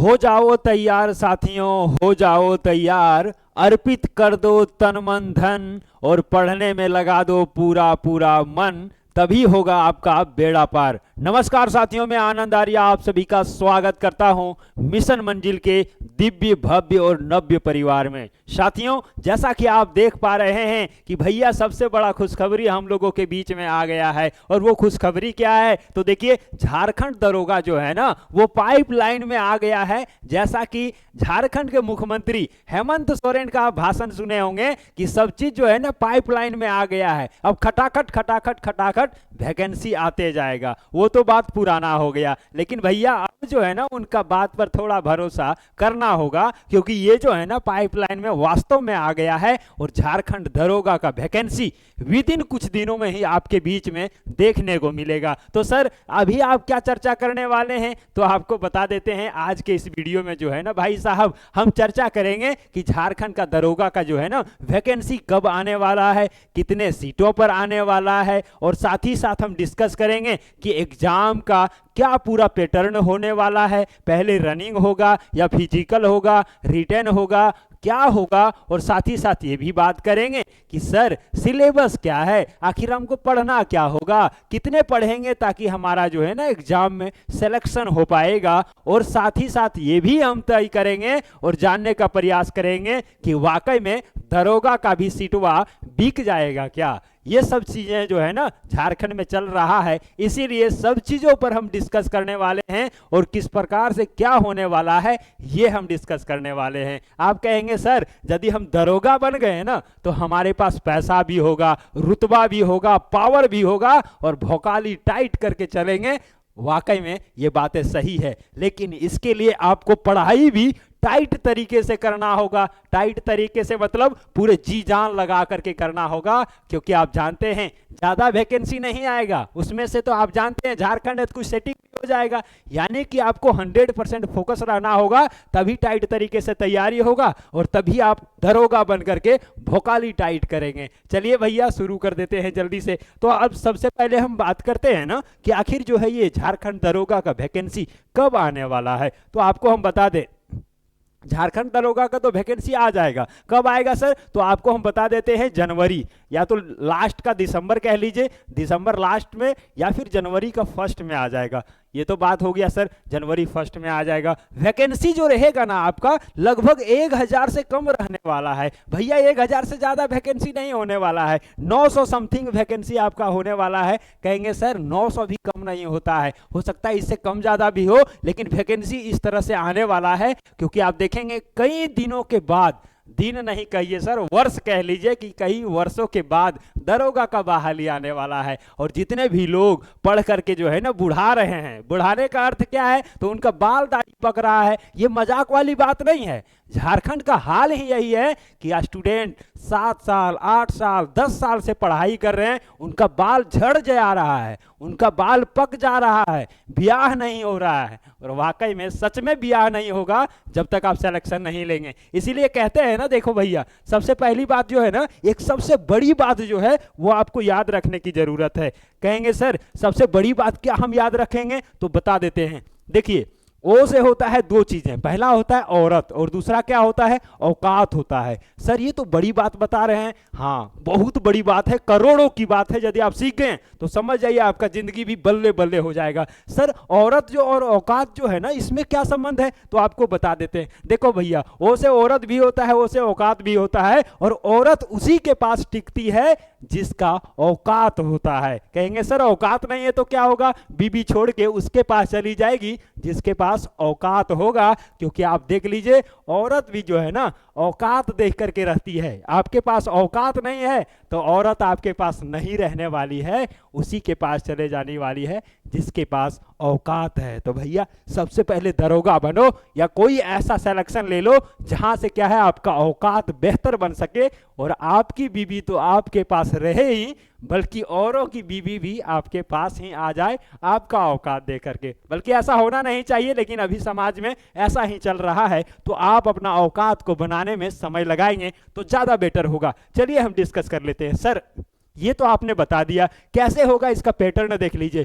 हो जाओ तैयार साथियों, हो जाओ तैयार। अर्पित कर दो तन मन धन और पढ़ने में लगा दो पूरा पूरा मन। तभी होगा आपका बेड़ा पार। नमस्कार साथियों, मैं आनंद आर्य आप सभी का स्वागत करता हूं मिशन मंजिल के दिव्य भव्य और नव्य परिवार में। साथियों, जैसा कि आप देख पा रहे हैं कि भैया सबसे बड़ा खुशखबरी हम लोगों के बीच में आ गया है। और वो खुशखबरी क्या है तो देखिए, झारखंड दरोगा जो है ना वो पाइपलाइन में आ गया है। जैसा कि झारखंड के मुख्यमंत्री हेमंत सोरेन का आप भाषण सुने होंगे कि सब चीज जो है ना पाइपलाइन में आ गया है। अब खटाखट खटाखट खटाखट वैकेंसी आते जाएगा। वो तो बात पुराना हो गया, लेकिन भैया अब जो है ना उनका बात पर थोड़ा भरोसा करना होगा, क्योंकि ये जो है ना पाइपलाइन में वास्तव में आ गया है। और झारखंड दरोगा का वैकेंसी विद इन कुछ दिनों में ही आपके बीच में देखने को मिलेगा। तो सर, अभी आप क्या चर्चा करने वाले हैं तो आपको बता देते हैं। आज के इस वीडियो में जो है ना भाई साहब, हम चर्चा करेंगे कि झारखंड का दरोगा का जो है ना वैकेंसी कब आने वाला है, कितने सीटों पर आने वाला है, और साथ ही साथ हम डिस्कस करेंगे कि एग्जाम का क्या पूरा पैटर्न होने वाला है। पहले रनिंग होगा या फिजिकल होगा, रिटन होगा, क्या होगा। और साथ ही साथ ये भी बात करेंगे कि सर सिलेबस क्या है, आखिर हमको पढ़ना क्या होगा, कितने पढ़ेंगे ताकि हमारा जो है ना एग्जाम में सिलेक्शन हो पाएगा। और साथ ही साथ ये भी हम तय करेंगे और जानने का प्रयास करेंगे कि वाकई में दरोगा का भी सीटवा बिक जाएगा क्या। ये सब चीजें जो है ना झारखंड में चल रहा है, इसीलिए सब चीजों पर हम डिस्कस करने वाले हैं। और किस प्रकार से क्या होने वाला है ये हम डिस्कस करने वाले हैं। आप कहेंगे सर, यदि हम दरोगा बन गए ना तो हमारे पास पैसा भी होगा, रुतबा भी होगा, पावर भी होगा और भौकाली टाइट करके चलेंगे। वाकई में ये बातें सही है, लेकिन इसके लिए आपको पढ़ाई भी टाइट तरीके से करना होगा। टाइट तरीके से मतलब पूरे जी जान लगा करके करना होगा, क्योंकि आप जानते हैं ज्यादा वैकेंसी नहीं आएगा उसमें से। तो आप जानते हैं झारखंड है तो कुछ सेटिंग हो जाएगा, यानी कि आपको 100% फोकस रहना होगा, तभी टाइट तरीके से तैयारी होगा और तभी आप दरोगा बन करके भोकाली टाइट करेंगे। चलिए भैया शुरू कर देते हैं जल्दी से। तो अब सबसे पहले हम बात करते हैं ना कि आखिर जो है ये झारखंड दरोगा का वैकेंसी कब आने वाला है। तो आपको हम बता दें, झारखंड दरोगा का तो वैकेंसी आ जाएगा। कब आएगा सर तो आपको हम बता देते हैं, जनवरी या तो लास्ट का दिसंबर कह लीजिए, दिसंबर लास्ट में या फिर जनवरी का फर्स्ट में आ जाएगा। ये तो बात हो गया सर, जनवरी फर्स्ट में आ जाएगा। वैकेंसी जो रहेगा ना आपका लगभग 1000 से कम रहने वाला है भैया। 1000 से ज्यादा वैकेंसी नहीं होने वाला है, 900 समथिंग वैकेंसी आपका होने वाला है। कहेंगे सर 900 भी कम नहीं होता है, हो सकता है इससे कम ज्यादा भी हो, लेकिन वैकेंसी इस तरह से आने वाला है क्योंकि आप देखेंगे कई दिनों के बाद, दिन नहीं कहिए सर, वर्ष कह लीजिए कि कई वर्षों के बाद दरोगा का बहाली आने वाला है। और जितने भी लोग पढ़ करके जो है ना बुढ़ा रहे हैं, बुढ़ाने का अर्थ क्या है तो उनका बाल दाढ़ी पक रहा है, ये मजाक वाली बात नहीं है। झारखंड का हाल ही यही है कि स्टूडेंट 7 साल 8 साल 10 साल से पढ़ाई कर रहे हैं, उनका बाल झड़ जा रहा है, उनका बाल पक जा रहा है, ब्याह नहीं हो रहा है। और वाकई में सच में ब्याह नहीं होगा जब तक आप सिलेक्शन नहीं लेंगे। इसीलिए कहते हैं ना, देखो भैया, सबसे पहली बात जो है ना, एक सबसे बड़ी बात जो है वो आपको याद रखने की जरूरत है। कहेंगे सर सबसे बड़ी बात क्या हम याद रखेंगे तो बता देते हैं। देखिए, ओ से होता है दो चीजें, पहला होता है औरत और दूसरा क्या होता है, औकात होता है। सर ये तो बड़ी बात बता रहे हैं, हाँ बहुत बड़ी बात है, करोड़ों की बात है। यदि आप सीख गए तो समझ जाइए आपका जिंदगी भी बल्ले बल्ले हो जाएगा। सर औरत जो और औकात जो है ना, इसमें क्या संबंध है तो आपको बता देते हैं। देखो भैया, ओ से औरत भी होता है, ओ से औकात भी होता है, और औरत उसी के पास टिकती है जिसका औकात होता है। कहेंगे सर औकात नहीं है तो क्या होगा, बीबी छोड़ के उसके पास चली जाएगी जिसके पास औकात होगा। क्योंकि आप देख लीजिए, औरत भी जो है ना औकात देख करके रहती है। आपके पास औकात नहीं है तो औरत आपके पास नहीं रहने वाली है, उसी के पास चले जाने वाली है जिसके पास औकात है। तो भैया सबसे पहले दरोगा बनो या कोई ऐसा सिलेक्शन ले लो जहां से क्या है आपका औकात बेहतर बन सके, और आपकी बीबी तो आपके पास रहे ही, बल्कि औरों की बीबी भी आपके पास ही आ जाए आपका औकात दे करके। बल्कि ऐसा होना नहीं चाहिए, लेकिन अभी समाज में ऐसा ही चल रहा है। तो आप अपना औकात को बनाने में समय लगाएंगे तो ज्यादा बेटर होगा। चलिए हम डिस्कस कर लेते हैं। सर ये तो आपने बता दिया, कैसे होगा इसका पैटर्न देख लीजिए।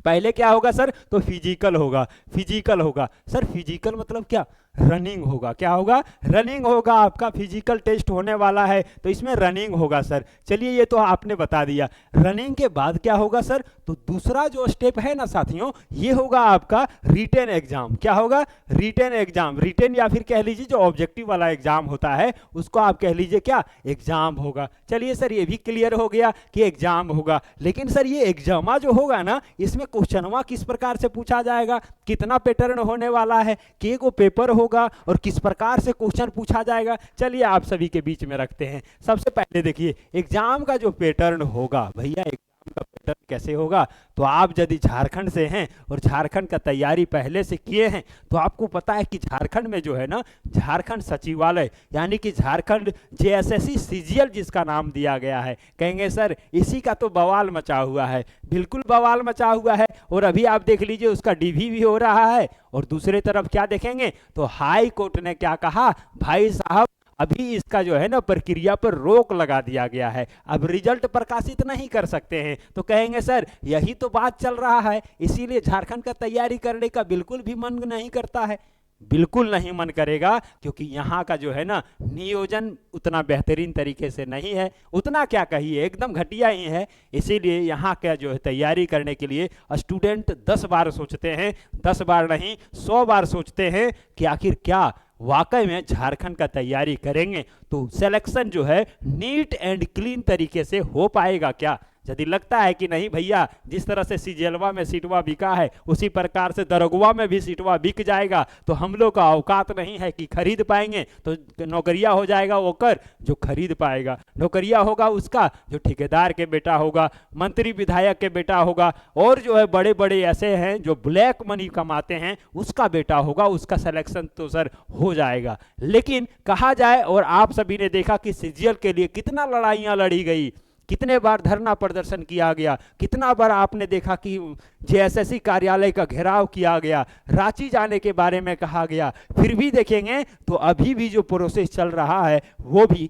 पहले क्या होगा सर, तो फिजिकल होगा, फिजिकल होगा सर। फिजिकल मतलब क्या, रनिंग होगा। क्या होगा, रनिंग होगा। आपका फिजिकल टेस्ट होने वाला है तो इसमें रनिंग होगा सर। चलिए ये तो आपने बता दिया। रनिंग के बाद क्या होगा सर, तो दूसरा जो स्टेप है ना साथियों, ये होगा आपका रिटेन एग्जाम। क्या होगा, रिटेन एग्जाम। रिटेन या फिर कह लीजिए जो ऑब्जेक्टिव वाला एग्जाम होता है उसको आप कह लीजिए क्या, एग्जाम होगा। चलिए सर ये भी क्लियर हो गया कि एग्जाम होगा। लेकिन सर ये एग्जामा जो होगा ना, इसमें क्वेश्चनवा किस प्रकार से पूछा जाएगा, कितना पैटर्न होने वाला है, के को पेपर होगा और किस प्रकार से क्वेश्चन पूछा जाएगा, चलिए आप सभी के बीच में रखते हैं। सबसे पहले देखिए एग्जाम का जो पैटर्न होगा भैया, एग्जाम का पैटर्न कैसे होगा, तो आप यदि झारखंड से हैं और झारखंड का तैयारी पहले से किए हैं तो आपको पता है कि झारखंड में जो है ना, झारखंड सचिवालय यानी कि झारखंड जेएसएससी सीजीएल जिसका नाम दिया गया है, कहेंगे सर इसी का तो बवाल मचा हुआ है। बिल्कुल बवाल मचा हुआ है। और अभी आप देख लीजिए उसका डीवी भी हो रहा है। और दूसरे तरफ क्या देखेंगे, तो हाई कोर्ट ने क्या कहा, भाई साहब अभी इसका जो है ना प्रक्रिया पर रोक लगा दिया गया है, अब रिजल्ट प्रकाशित नहीं कर सकते हैं। तो कहेंगे सर यही तो बात चल रहा है, इसीलिए झारखंड का तैयारी करने का बिल्कुल भी मन नहीं करता है। बिल्कुल नहीं मन करेगा, क्योंकि यहाँ का जो है ना नियोजन उतना बेहतरीन तरीके से नहीं है, उतना क्या कहिए एकदम घटिया ही है। इसीलिए यहाँ का जो है तैयारी करने के लिए स्टूडेंट 10 बार सोचते हैं, 10 बार नहीं 100 बार सोचते हैं कि आखिर क्या वाकई में झारखंड का तैयारी करेंगे तो सिलेक्शन जो है नीट एंड क्लीन तरीके से हो पाएगा क्या। यदि लगता है कि नहीं भैया जिस तरह से सीजीएलवा में सीटवा बिका है उसी प्रकार से दरोगवा में भी सीटवा बिक जाएगा, तो हम लोग का औकात नहीं है कि खरीद पाएंगे, तो नौकरिया हो जाएगा वो कर जो खरीद पाएगा, नौकरिया होगा उसका जो ठेकेदार के बेटा होगा, मंत्री विधायक के बेटा होगा, और जो है बड़े बड़े ऐसे हैं जो ब्लैक मनी कमाते हैं उसका बेटा होगा, उसका सिलेक्शन तो सर हो जाएगा। लेकिन कहा जाए, और आप सभी ने देखा कि सीजीएल के लिए कितना लड़ाइयाँ लड़ी गई, कितने बार धरना प्रदर्शन किया गया, कितना बार आपने देखा कि जेएसएससी कार्यालय का घेराव किया गया, रांची जाने के बारे में कहा गया, फिर भी देखेंगे तो अभी भी जो प्रोसेस चल रहा है वो भी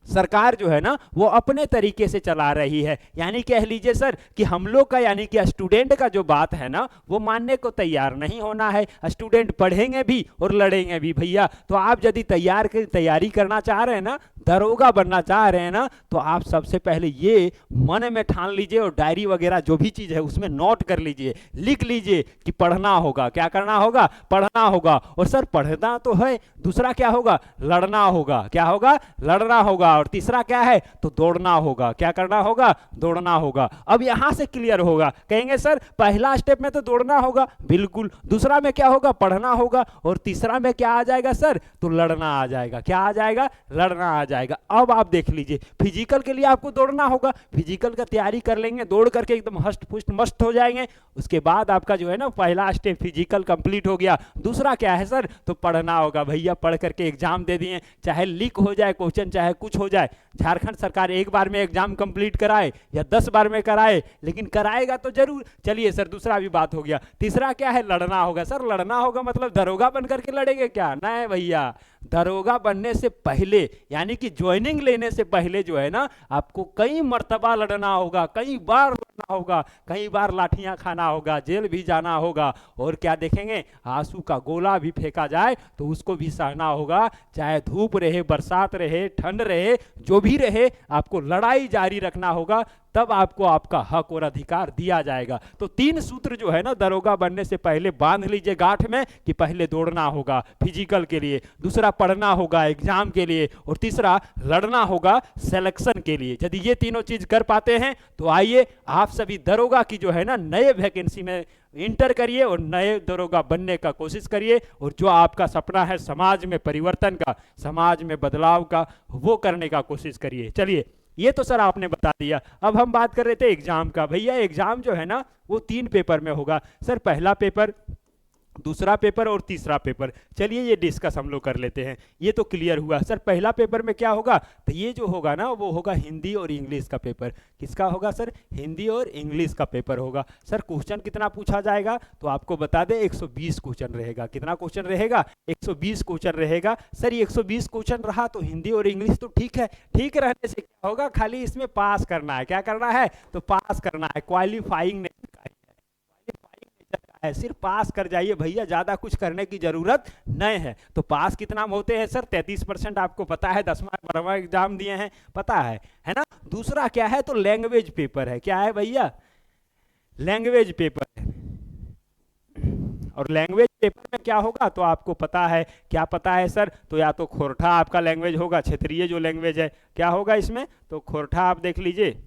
सरकार जो है ना वो अपने तरीके से चला रही है। यानी कह लीजिए सर कि हम लोग का यानी कि स्टूडेंट का जो बात है ना वो मानने को तैयार नहीं होना है। स्टूडेंट पढ़ेंगे भी और लड़ेंगे भी भैया। तो आप यदि तैयारी करना चाह रहे हैं ना, दरोगा बनना चाह रहे हैं ना, तो आप सबसे पहले ये मन में ठान लीजिए और डायरी वगैरह जो भी चीज़ है उसमें नोट कर लीजिए, लिख लीजिए कि पढ़ना होगा। क्या करना होगा, पढ़ना होगा। और सर पढ़ना तो है, दूसरा क्या होगा, लड़ना होगा। क्या होगा, लड़ना होगा। और तीसरा क्या है, तो दौड़ना होगा। क्या करना होगा, दौड़ना होगा। अब यहां से क्लियर होगा, कहेंगे सर पहला स्टेप में तो दौड़ना होगा, बिल्कुल। दूसरा में क्या होगा, पढ़ना होगा। और तीसरा में क्या आ जाएगा सर, तो लड़ना आ जाएगा। क्या आ जाएगा, लड़ना आ जाएगा। अब आप देख लीजिए फिजिकल के लिए आपको दौड़ना होगा, फिजिकल का तैयारी कर लेंगे, दौड़ करके एकदम हष्ट पुष्ट मस्त हो जाएंगे। उसके बाद आपका जो है ना पहला स्टेप फिजिकल कंप्लीट हो गया। दूसरा क्या है सर, तो पढ़ना होगा भैया। पढ़ करके एग्जाम दे दिए, चाहे लीक हो जाए क्वेश्चन, चाहे कुछ हो जाए, झारखंड सरकार एक बार में एग्जाम कंप्लीट कराए या 10 बार में कराए, लेकिन कराएगा तो जरूर। चलिए सर दूसरा भी बात हो गया। तीसरा क्या है, लड़ना होगा। सर लड़ना होगा मतलब दरोगा बन करके लड़ेंगे क्या, नहीं भैया। दरोगा बनने से पहले यानी कि ज्वाइनिंग लेने से पहले जो है ना आपको कई मर्तबा लड़ना होगा, कई बार लड़ना होगा, कई बार लाठियां खाना होगा, जेल भी जाना होगा। और क्या देखेंगे, आंसू का गोला भी फेंका जाए तो उसको भी सहना होगा, चाहे धूप रहे, बरसात रहे, ठंड रहे, जो भी रहे, आपको लड़ाई जारी रखना होगा। तब आपको आपका हक और अधिकार दिया जाएगा। तो 3 सूत्र जो है ना दरोगा बनने से पहले बांध लीजिए गांठ में कि पहले दौड़ना होगा फिजिकल के लिए, दूसरा पढ़ना होगा एग्जाम के लिए, और तीसरा लड़ना होगा सिलेक्शन के लिए। यदि ये तीनों चीज कर पाते हैं तो आइए आप सभी दरोगा की जो है ना नए वैकेंसी में इंटर करिए और नए दरोगा बनने का कोशिश करिए। और जो आपका सपना है समाज में परिवर्तन का, समाज में बदलाव का, वो करने का कोशिश करिए। चलिए ये तो सर आपने बता दिया। अब हम बात कर रहे थे एग्जाम का। भैया एग्जाम जो है ना वो 3 पेपर में होगा सर, पहला पेपर, दूसरा पेपर और तीसरा पेपर। चलिए ये डिस्कस हम लोग कर लेते हैं। ये तो क्लियर हुआ सर पहला पेपर में क्या होगा, तो ये जो होगा ना वो होगा हिंदी और इंग्लिश का पेपर। किसका होगा सर, हिंदी और इंग्लिश का पेपर होगा। सर क्वेश्चन कितना पूछा जाएगा, तो आपको बता दें 120 क्वेश्चन रहेगा। कितना क्वेश्चन रहेगा, 120 क्वेश्चन रहेगा। सर ये 120 क्वेश्चन रहा तो हिंदी और इंग्लिश तो ठीक है, ठीक रहने से क्या होगा, खाली इसमें पास करना है। क्या करना है, तो पास करना है, क्वालिफाइंग नहीं है, सिर्फ पास कर जाइए भैया, ज्यादा कुछ करने की जरूरत नहीं है। तो पास कितना होते हैं सर? 33% आपको पता है, 10वां 12वां एग्जाम दिए हैं, पता है ना। दूसरा क्या है? तो लैंग्वेज पेपर है। क्या है भैया? लैंग्वेज पेपर है। और लैंग्वेज पेपर में क्या होगा तो आपको पता है, क्या पता है सर? तो या तो खोरठा आपका लैंग्वेज होगा, क्षेत्रीय जो लैंग्वेज है, क्या होगा इसमें? तो खोरठा आप देख लीजिए,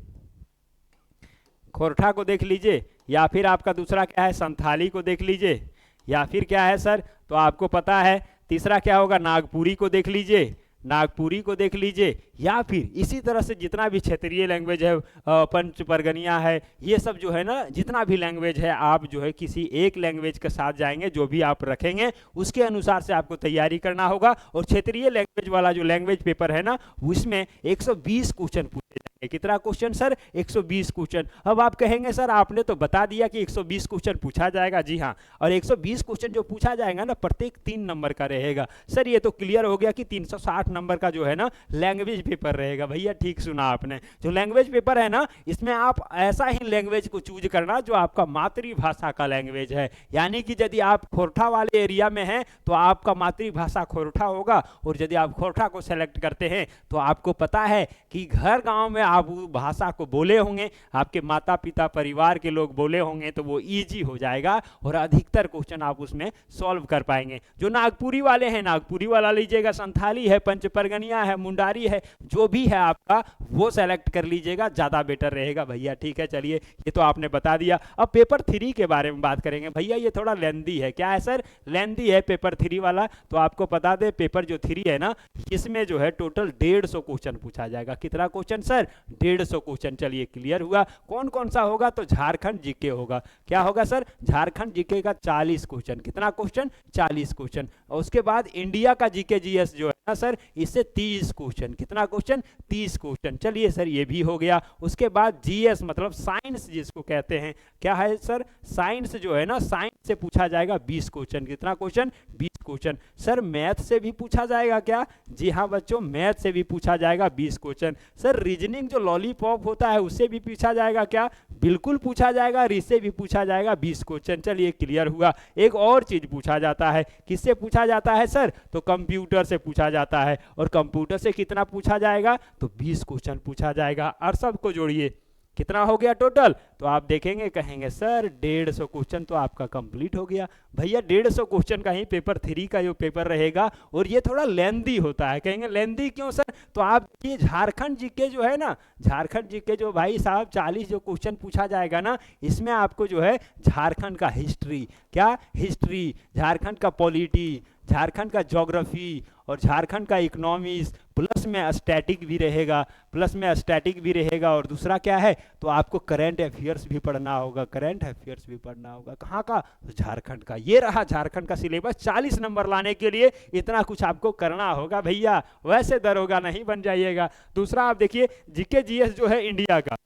खोरठा को देख लीजिए, या फिर आपका दूसरा क्या है? संथाली को देख लीजिए, या फिर क्या है सर? तो आपको पता है तीसरा क्या होगा? नागपुरी को देख लीजिए, नागपुरी को देख लीजिए, या फिर इसी तरह से जितना भी क्षेत्रीय लैंग्वेज है, पंच परगनिया है, ये सब जो है ना, जितना भी लैंग्वेज है, आप जो है किसी एक लैंग्वेज के साथ जाएंगे, जो भी आप रखेंगे उसके अनुसार से आपको तैयारी करना होगा। और क्षेत्रीय लैंग्वेज वाला जो लैंग्वेज पेपर है ना, उसमें 120 क्वेश्चन पूछे जाएंगे। कितना क्वेश्चन सर? 120 क्वेश्चन। अब आप कहेंगे सर आपने तो बता दिया कि 120 क्वेश्चन पूछा जाएगा। जी हाँ, और 120 क्वेश्चन जो पूछा जाएगा ना, प्रत्येक 3 नंबर का रहेगा। सर ये तो क्लियर हो गया कि 360 नंबर का जो है ना लैंग्वेज पेपर रहेगा। भैया ठीक सुना आपने, जो लैंग्वेज पेपर है ना, इसमें आप ऐसा ही लैंग्वेज को चूज करना जो आपका मातृभाषा का लैंग्वेज है। यानी कि यदि आप खोरठा वाले एरिया में हैं तो आपका मातृभाषा खोरठा होगा, और यदि आप खोरठा को सेलेक्ट करते हैं तो आपको पता है कि घर गांव में आप भाषा को बोले होंगे, आपके माता पिता परिवार के लोग बोले होंगे, तो वो इजी हो जाएगा और अधिकतर क्वेश्चन आप उसमें सॉल्व कर पाएंगे। जो नागपुरी वाले हैं, नागपुरी वाला लीजिएगा, संथाली है, पंच परगनिया है, मुंडारी है, जो भी है आपका वो सेलेक्ट कर लीजिएगा, ज्यादा बेटर रहेगा। भैया ठीक है, चलिए ये तो आपने बता दिया। अब पेपर 3 के बारे में बात करेंगे। भैया ये थोड़ा लेंदी है। क्या है सर? लेंदी है पेपर 3 वाला। तो आपको बता दे, पेपर जो 3 है ना, इसमें जो है टोटल 150 क्वेश्चन पूछा जाएगा। कितना क्वेश्चन सर? 150 क्वेश्चन। चलिए क्लियर हुआ। कौन कौन सा होगा? तो झारखंड जीके होगा। क्या होगा सर? झारखंड जीके का 40 क्वेश्चन। कितना क्वेश्चन? 40 क्वेश्चन। और उसके बाद इंडिया का जीके जीएस जो है ना सर, इससे 30 क्वेश्चन। कितना क्वेश्चन? 30 क्वेश्चन। चलिए सर ये भी हो गया। उसके बाद जीएस मतलब साइंस जिसको कहते हैं, क्या है सर? साइंस जो है ना, साइंस से पूछा जाएगा 20 क्वेश्चन। कितना क्वेश्चन? 20 क्वेश्चन। सर मैथ से भी पूछा जाएगा क्या? जी हाँ बच्चों, मैथ से भी पूछा जाएगा 20 क्वेश्चन। सर रीजनिंग जो लॉलीपॉप होता है उससे भी पूछा जाएगा क्या? बिल्कुल पूछा जाएगा, और इससे भी पूछा जाएगा 20 क्वेश्चन। चलिए क्लियर हुआ। एक और चीज पूछा जाता है। किससे पूछा जाता है सर? तो कंप्यूटर से पूछा जाता है। और कंप्यूटर से कितना पूछा जाएगा? तो 20 क्वेश्चन पूछा जाएगा। और सबको जोड़िए, कितना हो गया टोटल? तो आप देखेंगे, कहेंगे सर 150 क्वेश्चन तो आपका कंप्लीट हो गया। भैया 150 क्वेश्चन का ही पेपर 3 का जो पेपर रहेगा, और ये थोड़ा लेंदी होता है। कहेंगे लेंदी क्यों सर? तो आप ये झारखंड जीके जो है ना, झारखंड जीके जो भाई साहब 40 जो क्वेश्चन पूछा जाएगा ना, इसमें आपको जो है झारखंड का हिस्ट्री, क्या हिस्ट्री, झारखंड का पॉलिटी, झारखंड का ज्योग्राफी और झारखंड का इकोनॉमिक्स, प्लस में स्टैटिक भी रहेगा, प्लस में स्टैटिक भी रहेगा। और दूसरा क्या है? तो आपको करंट अफेयर्स भी पढ़ना होगा, करंट अफेयर्स भी पढ़ना होगा। कहाँ का? तो झारखंड का। ये रहा झारखंड का सिलेबस। 40 नंबर लाने के लिए इतना कुछ आपको करना होगा भैया, वैसे दरोगा नहीं बन जाइएगा। दूसरा आप देखिए, जीके जीएस जो है इंडिया का,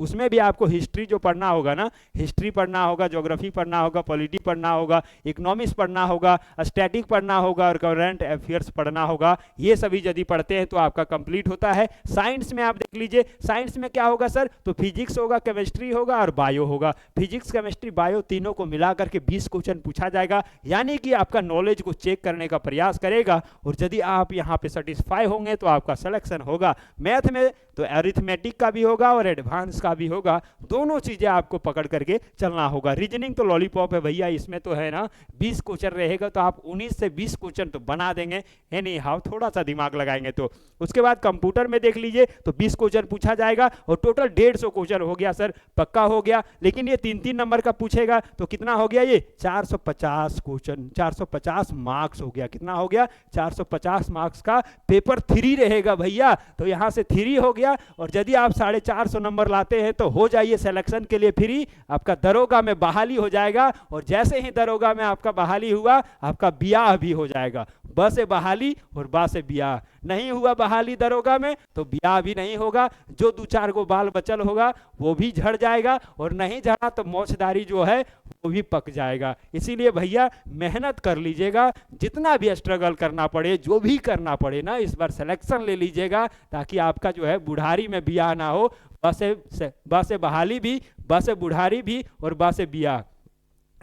उसमें भी आपको हिस्ट्री जो पढ़ना होगा ना, हिस्ट्री पढ़ना होगा, ज्योग्राफी पढ़ना होगा, पॉलिटी पढ़ना होगा, इकोनॉमिक्स पढ़ना होगा, स्टैटिक पढ़ना होगा और करंट अफेयर्स पढ़ना होगा। ये सभी यदि पढ़ते हैं तो आपका कंप्लीट होता है। साइंस में आप देख लीजिए, साइंस में क्या होगा सर? तो फिजिक्स होगा, केमिस्ट्री होगा और बायो होगा। फिजिक्स केमिस्ट्री बायो तीनों को मिला करके 20 क्वेश्चन पूछा जाएगा। यानी कि आपका नॉलेज को चेक करने का प्रयास करेगा, और यदि आप यहाँ पे सेटिस्फाई होंगे तो आपका सिलेक्शन होगा। मैथ में तो अरिथमेटिक का भी होगा और एडवांस का भी होगा। दोनों चीजें आपको पकड़ करके चलना होगा। रीजनिंग तो लॉलीपॉप है भैया, इसमें तो है ना 20 क्वेश्चन रहेगा, तो आप 19 से 20 क्वेश्चन तो बना देंगे। एनी हाउ थोड़ा सा दिमाग लगाएंगे तो। उसके बाद कंप्यूटर में देख लीजिए, तो 20 क्वेश्चन पूछा जाएगा और टोटल 150 क्वेश्चन हो गया सर, पक्का हो गया। लेकिन ये 3-3 नंबर का पूछेगा तो कितना हो गया? ये 450 क्वेश्चन, 450 मार्क्स हो गया। कितना हो गया? 450 मार्क्स का पेपर 3 रहेगा भैया। तो यहां से 3 हो गया। और यदि आप 450 नंबर लाते हैं तो हो जाइए सिलेक्शन के लिए फ्री। आपका दरोगा में बहाली हो जाएगा, और जैसे ही दरोगा में आपका बहाली हुआ, आपका ब्याह भी हो जाएगा। ब से बहाली और बा से ब्याह। नहीं हुआ बहाली दरोगा में तो ब्याह भी नहीं होगा। जो 2-4 गो बाल बचल होगा वो भी झड़ जाएगा, और नहीं झड़ा तो मौजदारी जो है वो भी पक जाएगा। इसीलिए भैया मेहनत कर लीजिएगा, जितना भी स्ट्रगल करना पड़े, जो भी करना पड़े ना, इस बार सिलेक्शन ले लीजिएगा, ताकि आपका जो है बुढ़ारी में ब्याह ना हो। बा से बहाली भी, बा से बुढ़ारी भी और बा से ब्याह।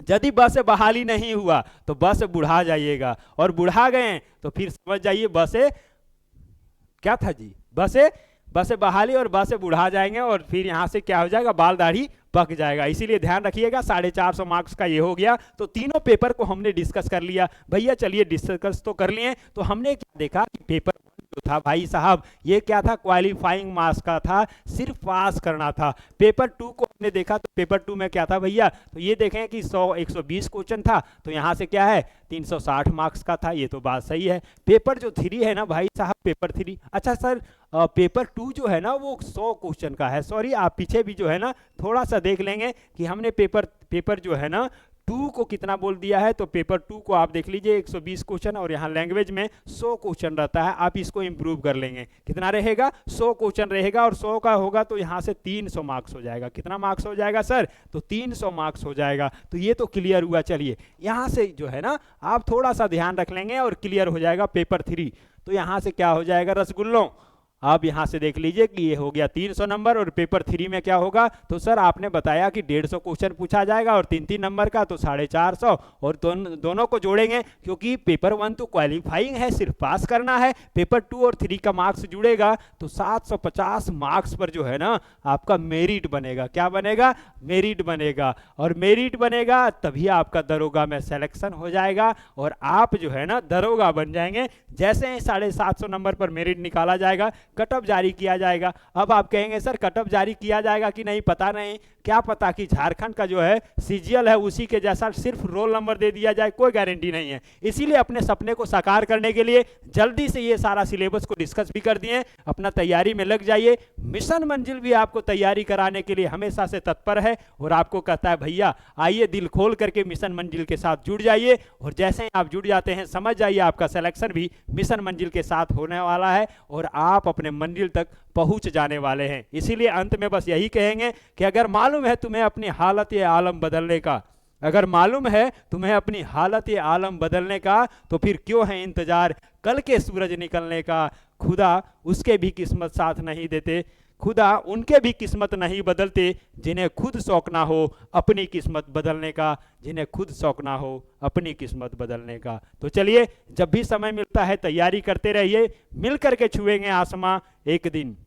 यदि ब से बहाली नहीं हुआ तो ब से बुढ़ा जाइएगा, और बुढ़ा गए तो फिर समझ जाइए ब से क्या था जी, ब से बहाली और ब से बुढ़ा जाएंगे, और फिर यहाँ से क्या हो जाएगा, बाल दाढ़ी पक जाएगा। इसीलिए ध्यान रखिएगा 450 मार्क्स का ये हो गया। तो तीनों पेपर को हमने डिस्कस कर लिया भैया। चलिए डिस्कस तो कर लिए, तो हमने क्या देखा कि पेपर जो था भाई साहब ये क्या था, क्वालिफाइंग मार्क्स का था, सिर्फ पास करना था। पेपर 2 को हमने देखा तो पेपर 2 में क्या था भैया, तो ये देखें कि 120 क्वेश्चन था, तो यहाँ से क्या है 360 मार्क्स का था, ये तो बात सही है। पेपर जो 3 है ना भाई साहब, पेपर 3, अच्छा सर पेपर 2 जो है ना वो 100 क्वेश्चन का है। सॉरी, आप पीछे भी जो है ना थोड़ा सा देख लेंगे कि हमने पेपर जो है ना 2 को कितना बोल दिया है। तो पेपर 2 को आप देख लीजिए 120 क्वेश्चन, और यहाँ लैंग्वेज में 100 क्वेश्चन रहता है। आप इसको इंप्रूव कर लेंगे, कितना रहेगा 100 क्वेश्चन रहेगा, और 100 का होगा तो यहाँ से 300 मार्क्स हो जाएगा। कितना मार्क्स हो जाएगा सर, तो 300 मार्क्स हो जाएगा। तो ये तो क्लियर हुआ। चलिए यहाँ से जो है ना आप थोड़ा सा ध्यान रख लेंगे और क्लियर हो जाएगा पेपर 3। तो यहाँ से क्या हो जाएगा रसगुल्लों, आप यहां से देख लीजिए कि ये हो गया 300 नंबर, और पेपर 3 में क्या होगा, तो सर आपने बताया कि 150 क्वेश्चन पूछा जाएगा और 3-3 नंबर का, तो 450, और दोनों को जोड़ेंगे क्योंकि पेपर 1 तो क्वालिफाइंग है, सिर्फ पास करना है। पेपर 2 और 3 का मार्क्स जुड़ेगा तो 750 मार्क्स पर जो है ना आपका मेरिट बनेगा। क्या बनेगा, मेरिट बनेगा, और मेरिट बनेगा तभी आपका दरोगा में सिलेक्शन हो जाएगा, और आप जो है ना दरोगा बन जाएंगे। जैसे ही 750 नंबर पर मेरिट निकाला जाएगा, कटअप जारी किया जाएगा। अब आप कहेंगे सर कटअप जारी किया जाएगा कि नहीं, पता नहीं, क्या पता कि झारखंड का जो है सीजीएल है उसी के जैसा सिर्फ रोल नंबर दे दिया जाए, कोई गारंटी नहीं है। इसीलिए अपने सपने को साकार करने के लिए जल्दी से ये सारा सिलेबस को डिस्कस भी कर दिए, अपना तैयारी में लग जाइए। मिशन मंजिल भी आपको तैयारी कराने के लिए हमेशा से तत्पर है, और आपको कहता है भैया आइए दिल खोल करके मिशन मंजिल के साथ जुड़ जाइए, और जैसे ही आप जुड़ जाते हैं समझ जाइए आपका सिलेक्शन भी मिशन मंजिल के साथ होने वाला है, और आप अपने मंजिल तक पहुंच जाने वाले हैं। इसीलिए अंत में बस यही कहेंगे कि अगर मालूम है तुम्हें अपनी हालत या आलम बदलने का, अगर मालूम है तुम्हें अपनी हालत या आलम बदलने का, तो फिर क्यों है इंतजार कल के सूरज निकलने का। खुदा उसके भी किस्मत साथ नहीं देते, खुदा उनके भी किस्मत नहीं बदलते, जिन्हें खुद शौक ना हो अपनी किस्मत बदलने का, जिन्हें खुद शौक ना हो अपनी किस्मत बदलने का। तो चलिए जब भी समय मिलता है तैयारी करते रहिए, मिल करके छुएंगे आसमां एक दिन।